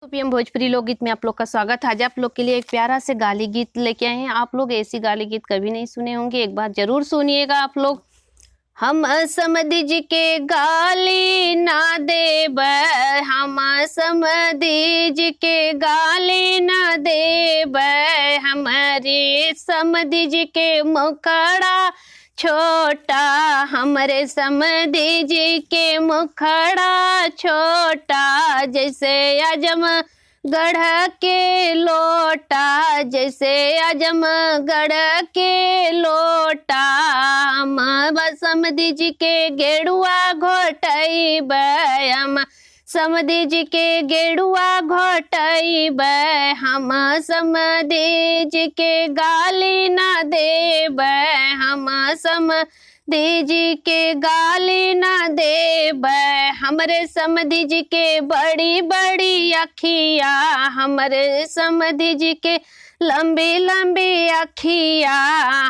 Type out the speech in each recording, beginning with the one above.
तो पीएम भोजपुरी लोकगीत में आप लोग का स्वागत है। आज आप लोग के लिए एक प्यारा से गाली गीत लेके आए हैं। आप लोग ऐसी गाली गीत कभी नहीं सुने होंगे, एक बार जरूर सुनिएगा आप लोग। हम समधि जी के गाली ना देब, हम समधि जी के गाली ना देब, हमारे समधि जी के मुखड़ा छोटा, हमारे समधि जी के मुखड़ा छोटा, जैसे आजम गढ़ के लोटा, जैसे आजम गढ़ के लोटा, हम समधि जी के गेड़ुआ घोटैब, हम समधि जी के गेड़ुआ घोटैब, हम समधि जी के गाली ना देब, हम समधि जी के गाली ना देब, हमरे समधि जी के बड़ी बड़ी अखिया, हमरे समधि जी के लंबी लंबी अखिया,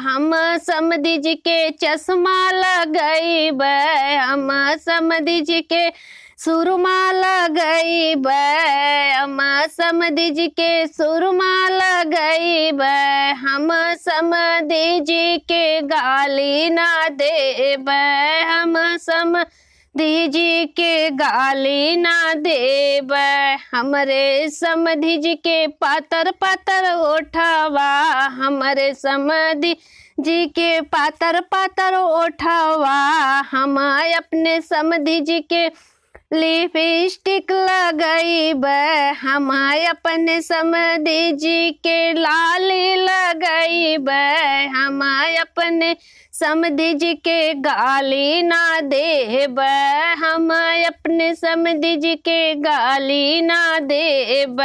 हम समधि जी के चश्मा लगैब, हम समधि जी के सुरमा लगैब, हम समधि जी के सुरमा लगैब, हम समधि जी के गाली ना देब, हम समधि जी के गाली ना देब, हमरे समधि जी के पातर पातर ओठवा, हमरे समधि जी के पातर पातर ओठवा, हम अपने समधि जी के लिपस्टिक लगैब, हम अपने समधि जी के लाली लगैब, हम अपने समधि जी के गाली ना देब, हम अपने समधि जी के गाली ना देब।